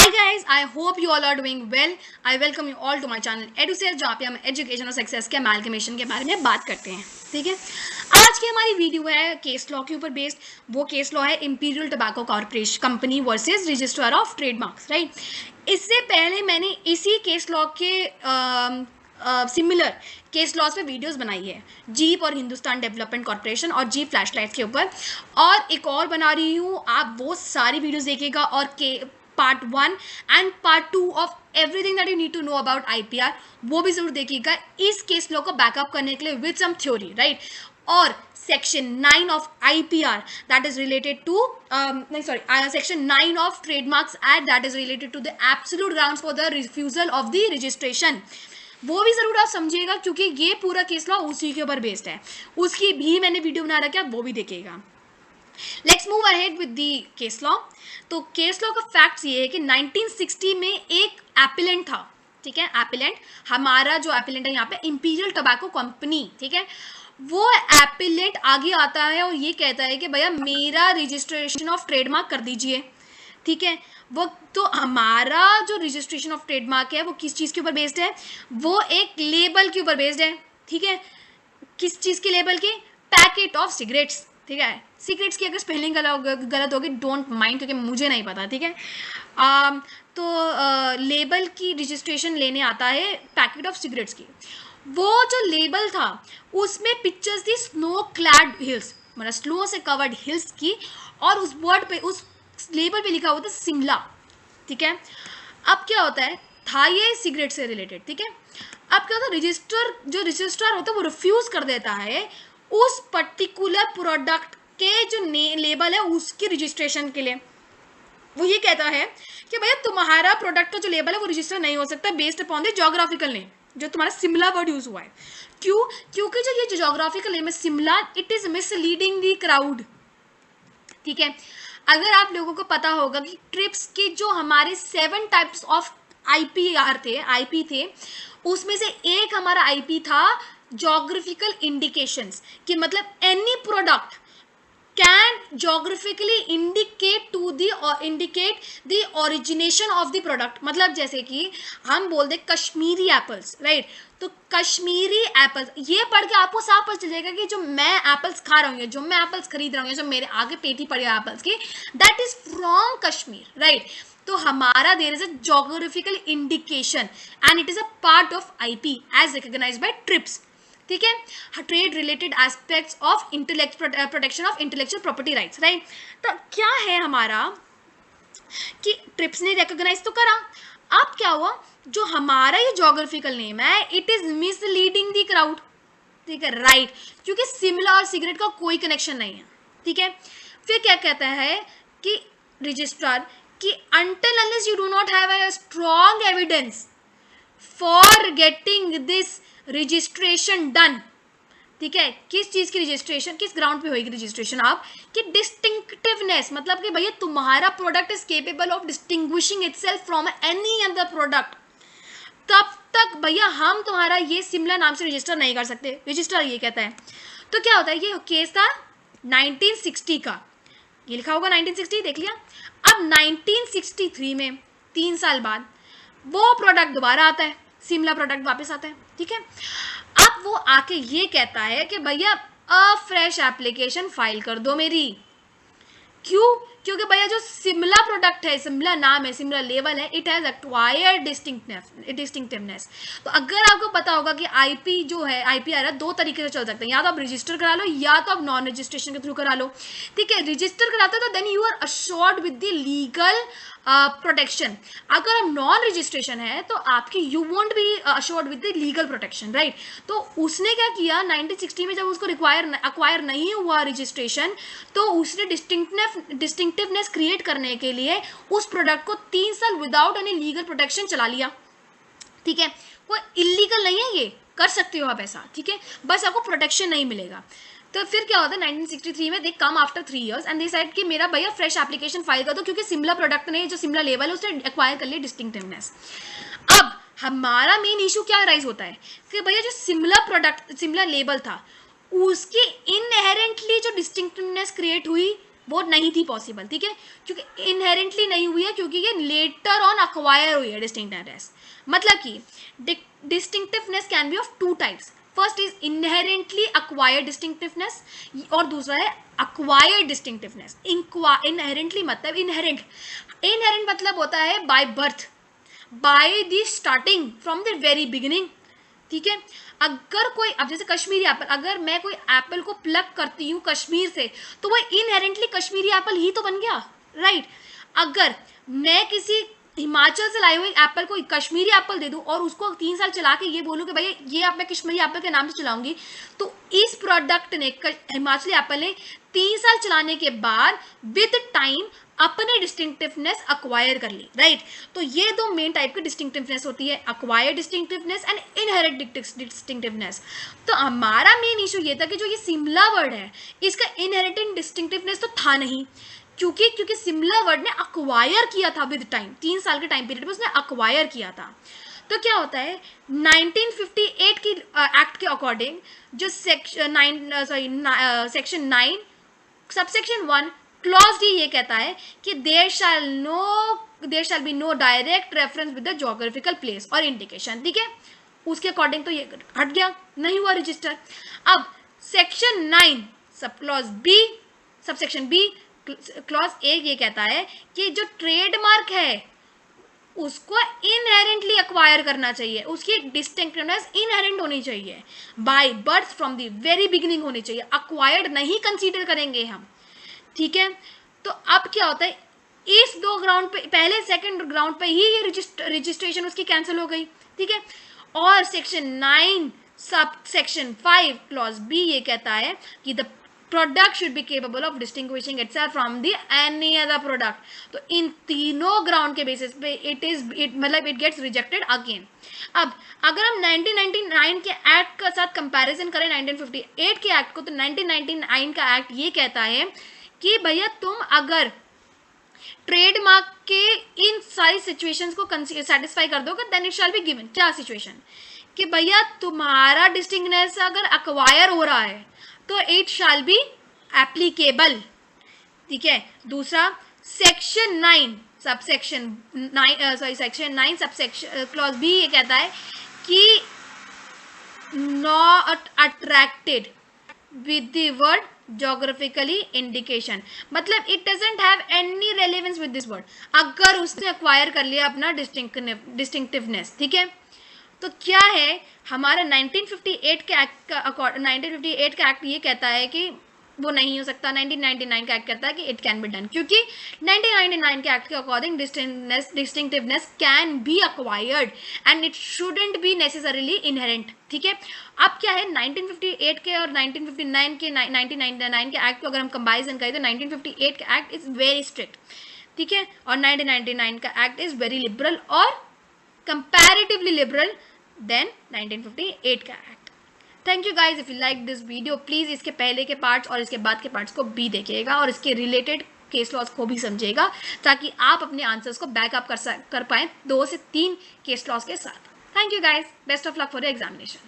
Hi guys, I hope you all are doing well. I welcome you all to my channel EduSafe, जहाँ पे हम education और success के amalgamation के बारे में बात करते हैं. ठीक है, आज की हमारी वीडियो है केस लॉ के ऊपर बेस्ड. वो केस लॉ है imperial tobacco corporation company versus registrar of trademarks. Right, इससे पहले मैंने इसी केस लॉ के सिमिलर केस लॉज पे वीडियोस बनाई है, जीप और हिंदुस्तान डेवलपमेंट कॉर्पोरेशन और जीप फ्लैशलाइट्स के ऊपर, और एक और बना रही हूँ. आप वो सारी वीडियोस देखिएगा और के part 1 and part 2 of everything that you need to know about IPR वो भी जरूर देखिएगा इस केस लॉ को बैकअप करने के लिए विद सम थ्योरी. राइट, और section 9 of IPR that is related to section 9 of trademarks act that is related to the absolute grounds for the refusal of the registration, वो भी जरूर आप समझिएगा क्योंकि ये पूरा केस लॉ उसी के ऊपर बेस्ड है. उसकी भी मैंने वीडियो बना रखा है, वो भी देखिएगा. Let's move ahead with the case law. तो केस लॉ का फैक्ट्स ये है कि 1960 में एक एपिलेंट था. ठीक है, एपिलेंट, हमारा जो एपिलेंट है यहाँ पे इंपीरियल टोबैको कंपनी. ठीक है, वो एपिलेंट आगे आता है और ये कहता है कि भैया मेरा रजिस्ट्रेशन ऑफ ट्रेडमार्क कर दीजिए. ठीक है, वो तो हमारा जो रजिस्ट्रेशन ऑफ ट्रेडमार्क है वो किस चीज़ के ऊपर बेस्ड है? वो एक लेबल के ऊपर बेस्ड है. ठीक है, किस चीज़ के लेबल के? Packet of cigarettes. ठीक है, सिगरेट्स की अगर स्पेलिंग गलत होगी डोंट माइंड, क्योंकि मुझे नहीं पता. ठीक है, तो लेबल की रजिस्ट्रेशन लेने आता है पैकेट ऑफ सिगरेट्स की. वो जो लेबल था उसमें पिक्चर्स थी स्नो क्लैड हिल्स, मतलब स्नो से कवर्ड हिल्स की, और उस वर्ड पे, उस लेबल पे लिखा हुआ था शिमला. ठीक है, अब क्या होता है, था ये सिगरेट से रिलेटेड. ठीक है, अब क्या होता है, जो रजिस्ट्रार होता है वो रिफ्यूज कर देता है उस पर्टिकुलर प्रोडक्ट के जो लेबल है उसकी रजिस्ट्रेशन के लिए. वो ये कहता है कि भैया तुम्हारा प्रोडक्ट का जो लेबल है वो रजिस्टर नहीं हो सकता based upon the geographical name, जो तुम्हारा शिमला वर्ड यूज हुआ है. क्यों? क्योंकि जो ये ज्योग्राफिकल नेम है Shimla, it is misleading the crowd. ठीक है, अगर आप लोगों को पता होगा कि ट्रिप्स के जो हमारे 7 टाइप्स ऑफ आईपी थे, उसमें से एक हमारा आईपी था ज्योग्राफिकल इंडिकेशंस, कि मतलब any product can geographically indicate the origination of the product. मतलब जैसे कि हम बोल दे कश्मीरी एप्पल्स. राइट, तो कश्मीरी एप्पल्स ये पढ़ के आपको साफ पता चलेगा कि जो मैं एप्पल्स खा रहा हूँ, जो मैं एप्पल्स खरीद रहा हूँ, जो मेरे आगे पेटी पड़ी है एप्पल्स की, that is from Kashmir. Right, तो हमारा there is a geographical indication and it is a part of IP as recognised by TRIPS. ठीक है, trade related aspects of protection of intellectual property rights. Right, तो क्या है हमारा कि ट्रिप्स ने रिकॉग्नाइज तो करा. अब क्या हुआ, जो हमारा ये ज्योग्राफिकल नेम है it is misleading the crowd. ठीक है, राइट, क्योंकि शिमला और सिगरेट का कोई कनेक्शन नहीं है. ठीक है, फिर क्या कहता है कि रजिस्ट्रार कि until unless you do not have a strong evidence for getting this registration done. ठीक है, किस चीज की रजिस्ट्रेशन, किस ग्राउंड पे होगी रजिस्ट्रेशन? आप कि डिस्टिंक्टिवनेस, मतलब कि भैया तुम्हारा product is capable of distinguishing itself from any other product, तब तक भैया हम तुम्हारा ये शिमला नाम से रजिस्टर नहीं कर सकते. रजिस्टर ये कहता है. तो क्या होता है, ये केस था 1960 का, ये लिखा होगा 1960, देख लिया. अब 1963 में 3 साल बाद वो प्रोडक्ट दोबारा आता है, शिमला प्रोडक्ट वापस आता है. ठीक है, अब वो आके ये कहता है कि भैया अ फ्रेश एप्लीकेशन फाइल कर दो मेरी. क्यों? क्योंकि भैया जो शिमला प्रोडक्ट है, शिमला नाम है, शिमला लेवल है, इट हैज एक्वायर्ड डिस्टिंक्टिवनेस. तो अगर आपको पता होगा कि आईपी जो है, आईपीआर है, 2 तरीके से चल सकते हैं, या तो आप रजिस्टर करा लो या तो आप नॉन रजिस्ट्रेशन के थ्रू करा लो. ठीक है, रजिस्टर कराते हो तो then you are assured with the legal protection. अगर आप नॉन रजिस्ट्रेशन है तो आपकी you won't be assured with the legal protection. Right, तो उसने क्या किया 1960 में, जब उसको अक्वायर नहीं हुआ रजिस्ट्रेशन, तो उसने डिस्टिंक्टिवनेस क्रिएट करने के लिए उस प्रोडक्ट को 3 साल विदाउट एनी लीगल प्रोटेक्शन चला लिया. ठीक है, कोई इलीगल नहीं है, ये कर सकते हो आप ऐसा. ठीक है, बस आपको प्रोटेक्शन नहीं मिलेगा. तो फिर क्या होता है 1963 में, they come after 3 years and they said कि मेरा भैया फ्रेश एप्लीकेशन फाइल कर दो, क्योंकि शिमला प्रोडक्ट ने, जो शिमला लेवल है, उसने एक्वायर कर लिया डिस्टिंक्टिवनेस. अब हमारा मेन इशू क्या राइज होता है कि भैया जो शिमला लेबल था उसकी इनहेरेंटली जो डिस्टिंक्टिवनेस क्रिएट हुई वो नहीं थी पॉसिबल, ठीक है, क्योंकि इनहेरेंटली नहीं हुई है, क्योंकि ये लेटर ऑन अक्वायर हुई है डिस्टिंक्टिवनेस। मतलब कि distinctiveness can be of two types. First is inherently acquired distinctiveness और दूसरा है अक्वायर्ड डिस्टिंक्टिवनेस। इनहेरेंटली मतलब इनहेरेंट मतलब होता है by birth, by the starting from the very beginning, ठीक है। अगर कोई, अब जैसे कश्मीरी एप्पल, अगर मैं कोई एप्पल को प्लक करती हूँ कश्मीर से तो वो इनहेरेंटली कश्मीरी एप्पल ही तो बन गया, राइट। अगर मैं किसी हिमाचल से लाए हुए एप्पल को कश्मीरी एप्पल दे दूं और उसको 3 साल चला के ये बोलूं कि भैया ये आप मैं कश्मीरी एप्पल के नाम से चलाऊंगी, तो इस प्रोडक्ट ने, हिमाचली एप्पल ने 3 साल चलाने के बाद विद टाइम अपने डिस्टिंक्टिवनेस अक्वायर कर ली, राइट। तो ये दो मेन टाइप की डिस्टिंक्टिवनेस होती है, acquired distinctiveness and inherit distinctiveness. तो हमारा मेन इशू ये था कि जो ये सिमला वर्ड है इसका इनहेरिटेड डिस्टिंक्टिवनेस तो था नहीं, क्योंकि सिमला वर्ड ने अक्वायर किया था विद टाइम, 3 साल के टाइम पीरियड में उसने अक्वायर किया था। तो क्या होता है 1958 की एक्ट के अकॉर्डिंग जो सेक्शन 9 सबसेक्शन 1 क्लॉज डी ये कहता है कि there shall be no direct reference with the geographical place और इंडिकेशन, ठीक है। उसके अकॉर्डिंग तो ये हट गया, नहीं हुआ रजिस्टर। अब section 9 sub clause B, subsection B clause A ये कहता है कि जो ट्रेडमार्क है उसको इनहेरेंटली अक्वायर करना चाहिए, उसकी डिस्टिंक्टिवनेस इनहेरेंट होनी चाहिए, by birth from the very beginning होनी चाहिए, अक्वायर्ड नहीं कंसीडर करेंगे हम, ठीक है। तो अब क्या होता है, इस 2 ग्राउंड पे, पहले सेकंड ग्राउंड पे ही ये रजिस्ट्रेशन उसकी कैंसिल हो गई, ठीक है। और section 9 sub section 5 clause B ये कहता है कि the product should be capable of distinguishing itself from the any other product. तो इन तीनों ग्राउंड के बेसिस पे इट गेट्स रिजेक्टेड अगेन। अब अगर हम 1999 के एक्ट के साथ कंपैरिजन करें 1958 के एक्ट को, तो 1999 का एक्ट ये कहता है कि भैया तुम अगर ट्रेडमार्क के इन सारी सिचुएशंस को सेटिस्फाई कर दोगे then it shall be given. क्या सिचुएशन कि भैया तुम्हारा डिस्टिंक्टनेस अगर अक्वायर हो रहा है तो इट शैल बी एप्लीकेबल, ठीक है। दूसरा section 9 subsection 9 subsection clause B ये कहता है कि not attracted with the word geographically indication, मतलब it doesn't have any relevance with this word, अगर उसने acquire कर लिया अपना distinctiveness, ठीक है। तो क्या है हमारा 1958 के एक्ट का 1958 का एक्ट ये कहता है कि वो नहीं हो सकता, 1999 का एक्ट कहता है कि इट कैन बी डन, क्योंकि 1999 के एक्ट के according distinctiveness can be acquired and it shouldn't be necessarily inherent, ठीक है। अब क्या है 1958 के और 1959 के 1999 के एक्ट को अगर हम कंपैरिजन करें तो 1958 का एक्ट इज वेरी स्ट्रिक्ट, ठीक है, और 1999 का एक्ट इज वेरी लिबरल और कंपैरेटिवली लिबरल देन 1958 का act. Thank you guys, if you like this video please इसके पहले के पार्ट्स और इसके बाद के पार्ट्स को भी देखिएगा और इसके रिलेटेड केस लॉस को भी समझिएगा ताकि आप अपने आंसर्स को बैकअप कर पाएँ 2 से 3 केस लॉस के साथ। Thank you guys, best of luck for your examination.